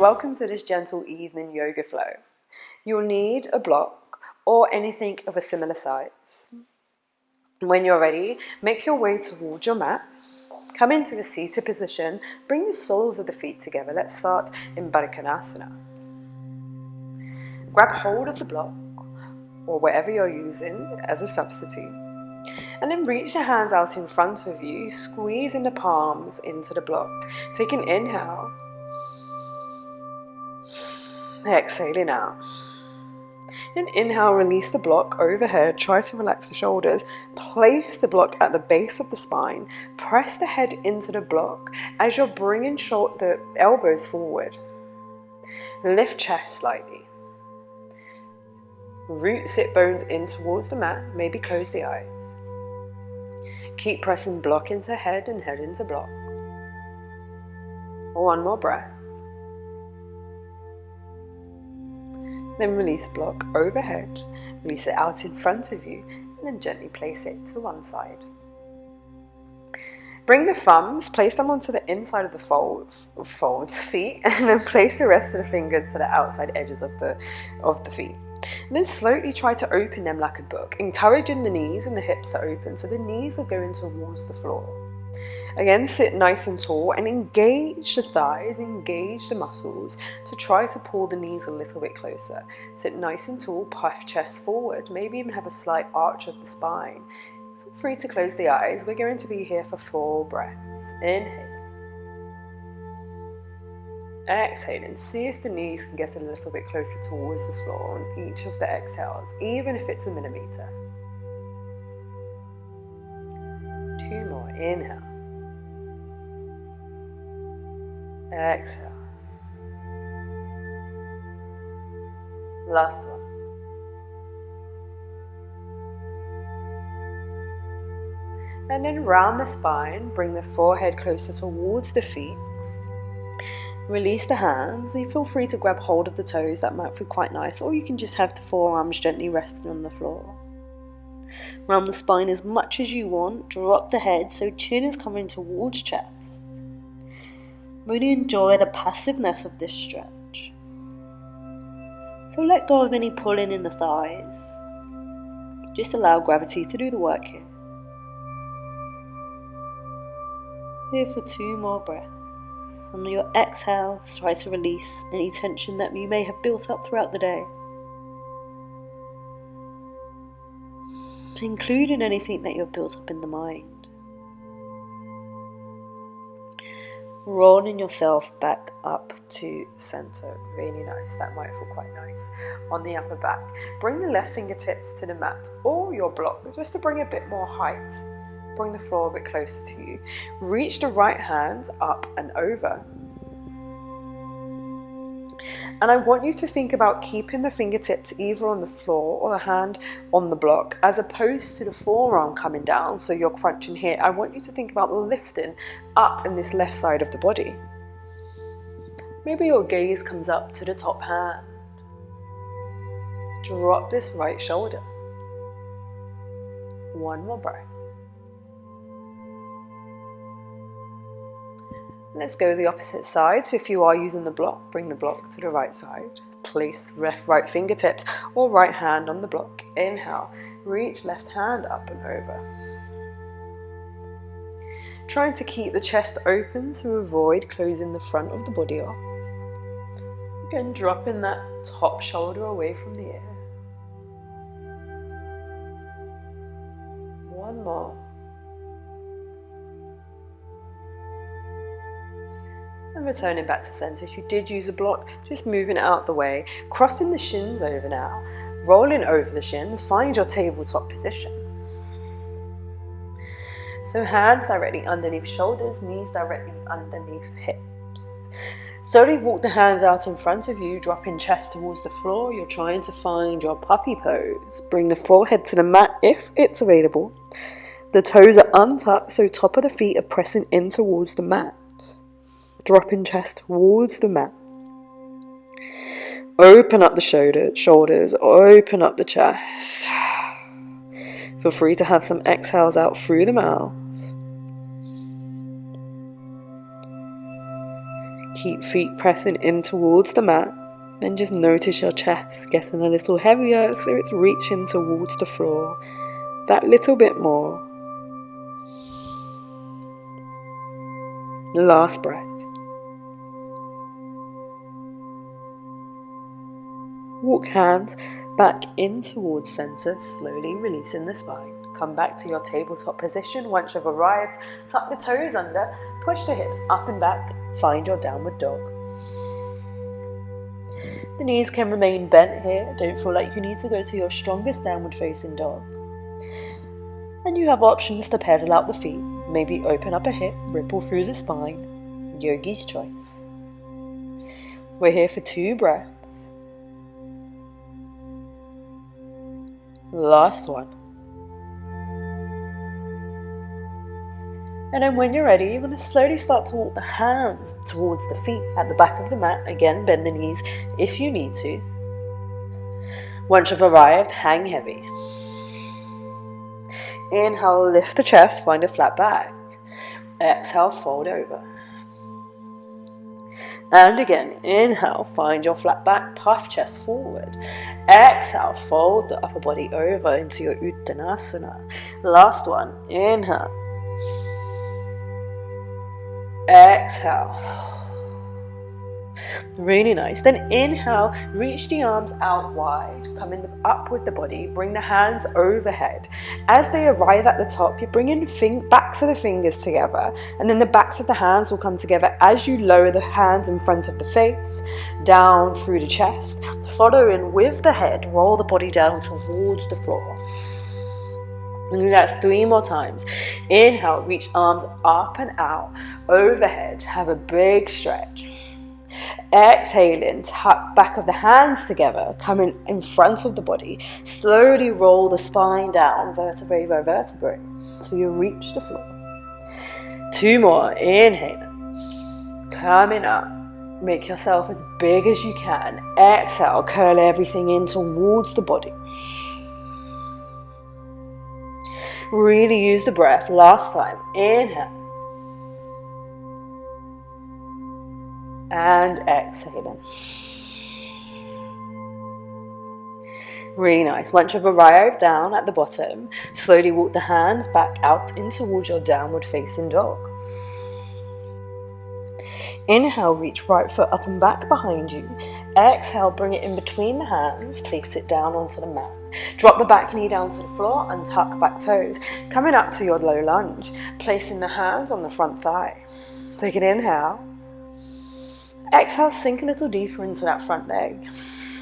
welcome to this gentle evening yoga flow. You'll need a block or anything of a similar size. When you're ready, make your way towards your mat. Come into a seated position, bring the soles of the feet together. Let's start in Badikanasana. Grab hold of the block or whatever you're using as a substitute. And then reach your hands out in front of you, squeezing the palms into the block. Take an inhale. Exhaling out. Then inhale, release the block overhead. Try to relax the shoulders. Place the block at the base of the spine. Press the head into the block as you're bringing the elbows forward. Lift chest slightly. Root sit bones in towards the mat. Maybe close the eyes. Keep pressing block into head and head into block. One more breath. Then release block overhead. Release it out in front of you and then gently place it to one side. Bring the thumbs, place them onto the inside of the feet, and then place the rest of the fingers to the outside edges of the feet. And then slowly try to open them like a book, encouraging the knees and the hips to open so the knees are going towards the floor. Again, sit nice and tall and engage the thighs, engage the muscles to try to pull the knees a little bit closer. Sit nice and tall, puff chest forward, maybe even have a slight arch of the spine. Feel free to close the eyes. We're going to be here for 4 breaths. Inhale. Exhale and see if the knees can get a little bit closer towards the floor on each of the exhales, even if it's a millimeter. 2 more. Inhale. Exhale. Last one. And then round the spine, bring the forehead closer towards the feet. Release the hands. You feel free to grab hold of the toes, that might feel quite nice, or you can just have the forearms gently resting on the floor. Round the spine as much as you want. Drop the head so chin is coming towards chest. Really enjoy the passiveness of this stretch. So let go of any pulling in the thighs. Just allow gravity to do the work here. Here for 2 more breaths. On your exhales, try to release any tension that you may have built up throughout the day, including anything that you've built up in the mind. Rolling yourself back up to center. Really nice. That might feel quite nice on the upper back. Bring the left fingertips to the mat or your block just to bring a bit more height. Bring the floor a bit closer to you. Reach the right hand up and over. And I want you to think about keeping the fingertips either on the floor or the hand on the block, as opposed to the forearm coming down, so you're crunching here. I want you to think about lifting up in this left side of the body. Maybe your gaze comes up to the top hand. Drop this right shoulder. 1 more breath. Let's go the opposite side. So if you are using the block, bring the block to the right side. Place left right fingertips or right hand on the block. Inhale, reach left hand up and over. Trying to keep the chest open to avoid closing the front of the body off. Again, dropping that top shoulder away from the ear. 1 more. And returning back to center. If you did use a block, just moving it out the way, crossing the shins over now, rolling over the shins, find your tabletop position. So hands directly underneath shoulders, knees directly underneath hips. Slowly walk the hands out in front of you, dropping chest towards the floor. You're trying to find your puppy pose. Bring the forehead to the mat if it's available. The toes are untucked, so top of the feet are pressing in towards the mat. Dropping chest towards the mat. Open up the shoulders, open up the chest. Feel free to have some exhales out through the mouth. Keep feet pressing in towards the mat. Then just notice your chest getting a little heavier, so it's reaching towards the floor that little bit more. Last breath. Walk hands back in towards center, slowly releasing the spine. Come back to your tabletop position. Once you've arrived, tuck the toes under, push the hips up and back, find your downward dog. The knees can remain bent here. Don't feel like you need to go to your strongest downward facing dog. And you have options to pedal out the feet. Maybe open up a hip, ripple through the spine. Yogi's choice. We're here for 2 breaths. Last one. And then when you're ready, you're going to slowly start to walk the hands towards the feet at the back of the mat. Again, bend the knees if you need to. Once you've arrived, hang heavy. Inhale, lift the chest, find a flat back. Exhale, fold over. And again, inhale, find your flat back, puff chest forward. Exhale, fold the upper body over into your Uttanasana. Last one, inhale. Exhale. Really nice. Then inhale, reach the arms out wide, coming up with the body, bring the hands overhead. As they arrive at the top, you're bringing the backs of the fingers together, and then the backs of the hands will come together as you lower the hands in front of the face, down through the chest. Following with the head, roll the body down towards the floor. And do that 3 more times. Inhale, reach arms up and out, overhead, have a big stretch. Exhaling, tuck back of the hands together, coming in front of the body. Slowly roll the spine down, vertebrae by vertebrae, till you reach the floor. 2 more, inhale. Coming up, make yourself as big as you can. Exhale, curl everything in towards the body. Really use the breath. Last time, inhale. And exhaling. Really nice. Once you've arrived down at the bottom, slowly walk the hands back out in towards your downward facing dog. Inhale, reach right foot up and back behind you. Exhale, bring it in between the hands, place it down onto the mat. Drop the back knee down to the floor and tuck back toes. Coming up to your low lunge, placing the hands on the front thigh. Take an inhale. Exhale, sink a little deeper into that front leg.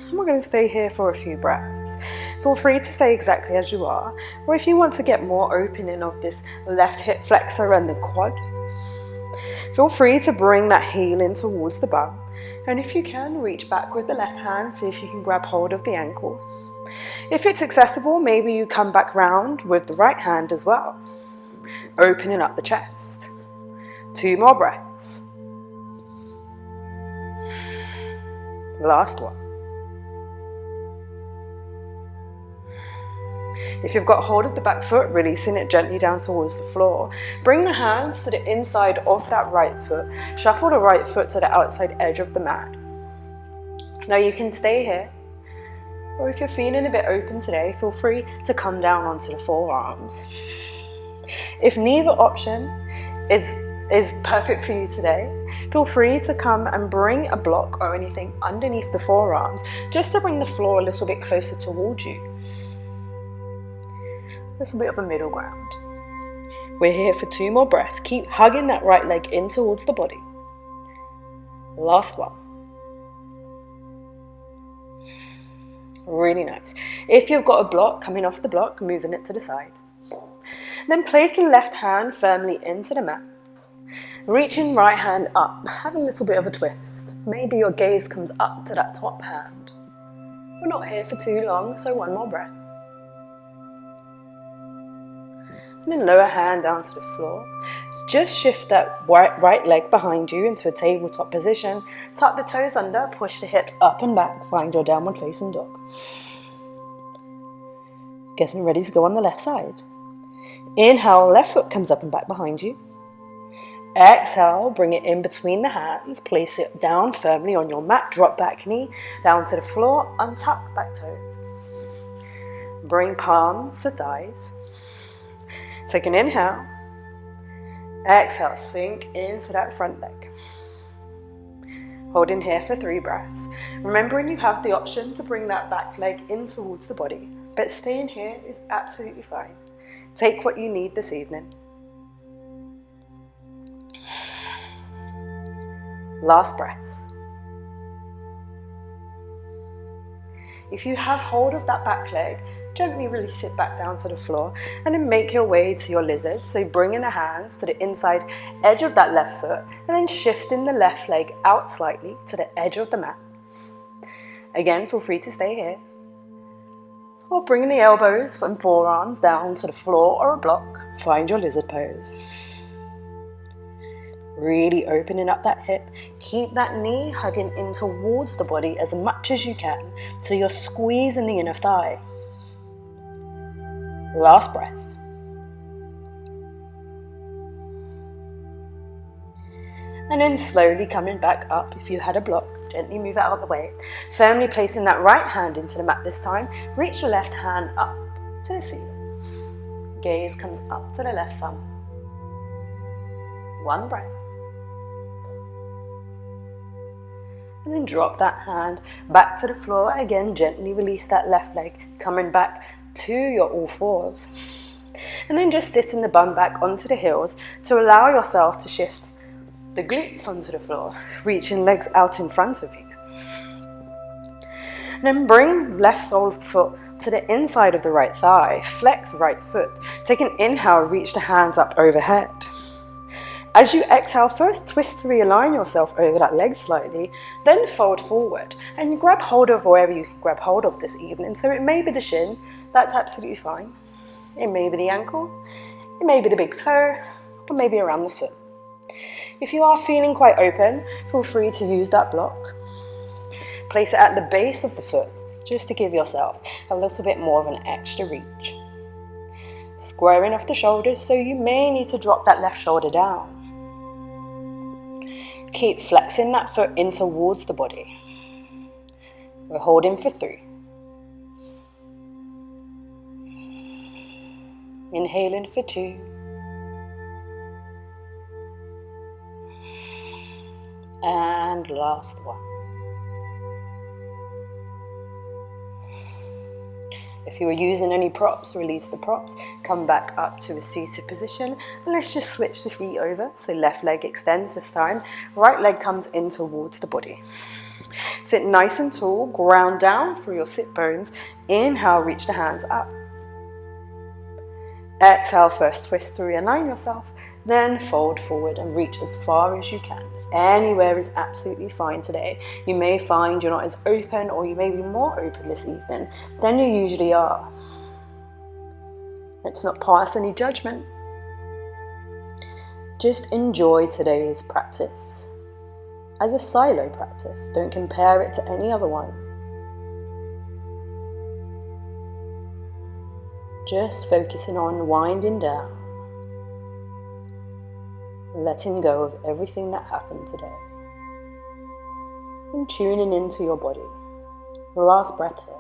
And we're going to stay here for a few breaths. Feel free to stay exactly as you are, or if you want to get more opening of this left hip flexor and the quad, feel free to bring that heel in towards the bum. And if you can, reach back with the left hand, see if you can grab hold of the ankle. If it's accessible, maybe you come back round with the right hand as well, opening up the chest. 2 more breaths. Last one. If you've got hold of the back foot, releasing it gently down towards the floor. Bring the hands to the inside of that right foot. Shuffle the right foot to the outside edge of the mat. Now you can stay here, or if you're feeling a bit open today, feel free to come down onto the forearms. If neither option is perfect for you today, feel free to come and bring a block or anything underneath the forearms, just to bring the floor a little bit closer towards you. A little bit of a middle ground. We're here for 2 more breaths. Keep hugging that right leg in towards the body. Last one. Really nice. If you've got a block, coming off the block, moving it to the side. Then place the left hand firmly into the mat. Reaching right hand up, have a little bit of a twist. Maybe your gaze comes up to that top hand. We're not here for too long, so 1 more breath. And then lower hand down to the floor. Just shift that right leg behind you into a tabletop position. Tuck the toes under, push the hips up and back, find your downward facing dog. Getting ready to go on the left side. Inhale, left foot comes up and back behind you. Exhale, bring it in between the hands, place it down firmly on your mat, drop back knee, down to the floor, untuck back toes. Bring palms to thighs. Take an inhale. Exhale, sink into that front leg. Hold in here for 3 breaths. Remembering you have the option to bring that back leg in towards the body, but staying here is absolutely fine. Take what you need this evening. Last breath. If you have hold of that back leg, gently release it back down to the floor and then make your way to your lizard. So bringing the hands to the inside edge of that left foot and then shifting the left leg out slightly to the edge of the mat. Again, feel free to stay here. Or bring the elbows and forearms down to the floor or a block. Find your lizard pose. Really opening up that hip. Keep that knee hugging in towards the body as much as you can so you're squeezing the inner thigh. Last breath. And then slowly coming back up. If you had a block, gently move it out of the way. Firmly placing that right hand into the mat this time. Reach your left hand up to the ceiling. Gaze comes up to the left thumb. 1 breath. And then drop that hand back to the floor. Again, gently release that left leg, coming back to your all fours. And then just sitting the bum back onto the heels to allow yourself to shift the glutes onto the floor, reaching legs out in front of you. And then bring left sole of the foot to the inside of the right thigh. Flex right foot. Take an inhale, reach the hands up overhead. As you exhale, first twist to realign yourself over that leg slightly, then fold forward and you grab hold of wherever you can grab hold of this evening. So it may be the shin, that's absolutely fine. It may be the ankle, it may be the big toe, or maybe around the foot. If you are feeling quite open, feel free to use that block. Place it at the base of the foot, just to give yourself a little bit more of an extra reach. Squaring off the shoulders, so you may need to drop that left shoulder down. Keep flexing that foot in towards the body. We're holding for 3. Inhaling for 2. And last one. If you were using any props, release the props, come back up to a seated position, and let's just switch the feet over. So left leg extends this time, right leg comes in towards the body. Sit nice and tall, ground down through your sit bones. Inhale, reach the hands up. Exhale, first twist to realign yourself, then fold forward and reach as far as you can. Anywhere is absolutely fine today. You may find you're not as open, or you may be more open this evening than you usually are. Let's not pass any judgment. Just enjoy today's practice as a silo practice. Don't compare it to any other one. Just focusing on winding down, letting go of everything that happened today, and tuning into your body. Last breath here.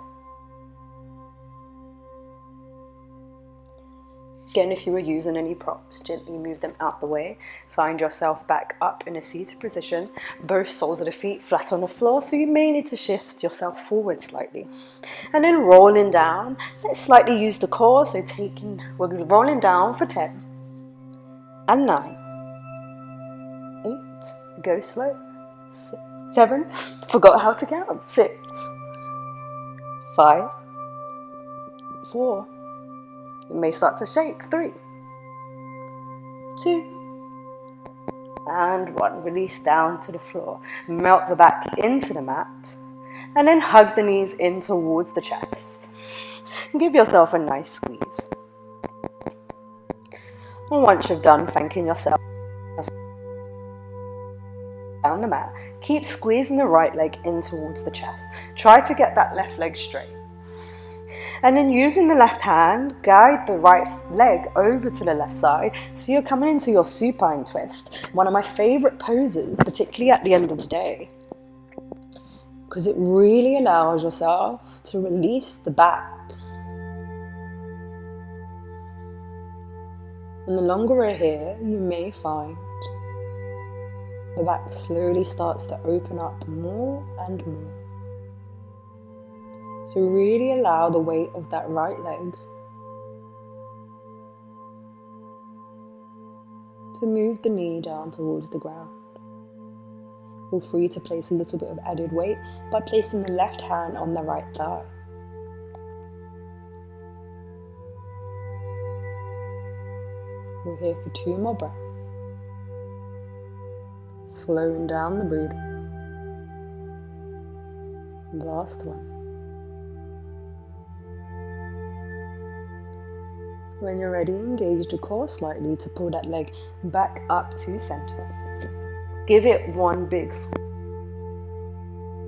Again, if you were using any props, gently move them out the way. Find yourself back up in a seated position, both soles of the feet flat on the floor, so you may need to shift yourself forward slightly. And then rolling down, let's slightly use the core, so we're rolling down for 10, and 9, 8, go slow, 7, forgot how to count, 6, 5, 4, you may start to shake, 3, 2, and 1. Release down to the floor. Melt the back into the mat, and then hug the knees in towards the chest. And give yourself a nice squeeze. And once you've done thanking yourself down the mat, keep squeezing the right leg in towards the chest. Try to get that left leg straight. And then using the left hand, guide the right leg over to the left side. So you're coming into your supine twist. One of my favorite poses, particularly at the end of the day, because it really allows yourself to release the back. And the longer we're here, you may find the back slowly starts to open up more and more. So really allow the weight of that right leg to move the knee down towards the ground. Feel free to place a little bit of added weight by placing the left hand on the right thigh. We're here for 2 more breaths. Slowing down the breathing. Last one. When you're ready, engage the core slightly to pull that leg back up to center. Give it one big squeeze.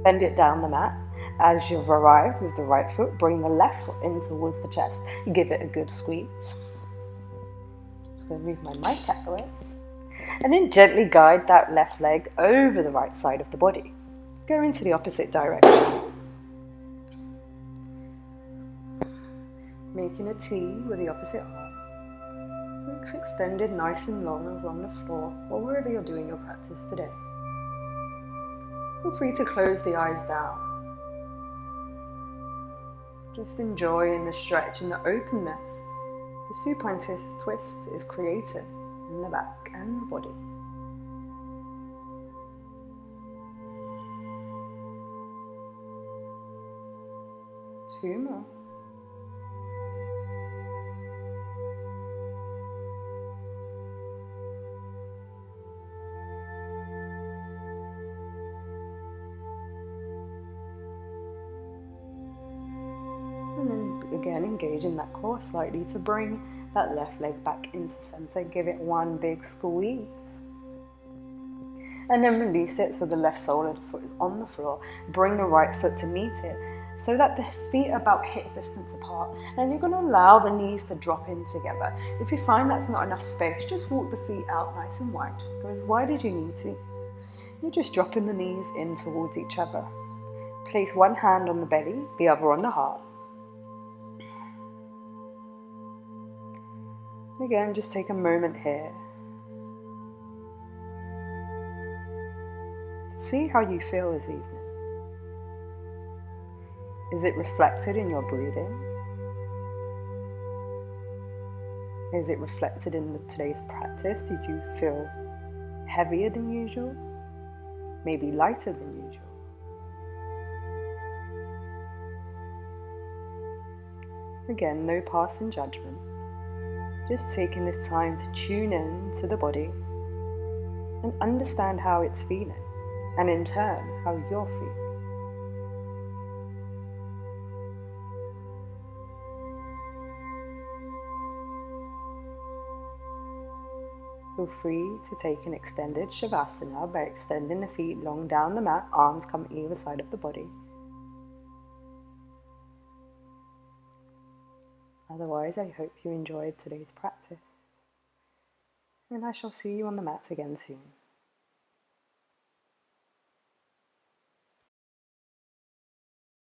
Send it down the mat. As you've arrived with the right foot, bring the left foot in towards the chest. Give it a good squeeze. Just going to move my mic out the way. And then gently guide that left leg over the right side of the body. Go into the opposite direction. Making a T with the opposite arm. So it's extended nice and long along the floor or wherever you're doing your practice today. Feel free to close the eyes down. Just enjoying the stretch and the openness the supine twist is creating in the back and the body. Two more. And then again, engage in that core slightly to bring that left leg back into center. Give it one big squeeze. And then release it so the left sole of the foot is on the floor. Bring the right foot to meet it so that the feet are about hip distance apart. And you're going to allow the knees to drop in together. If you find that's not enough space, just walk the feet out nice and wide. Go as wide as you need to. You're just dropping the knees in towards each other. Place one hand on the belly, the other on the heart. Again, just take a moment here to see how you feel this evening. Is it reflected in your breathing? Is it reflected in today's practice? Did you feel heavier than usual? Maybe lighter than usual? Again, no passing judgment. Just taking this time to tune in to the body and understand how it's feeling, and in turn, how you're feeling. Feel free to take an extended Shavasana by extending the feet long down the mat, arms come either side of the body. Otherwise, I hope you enjoyed today's practice, and I shall see you on the mat again soon.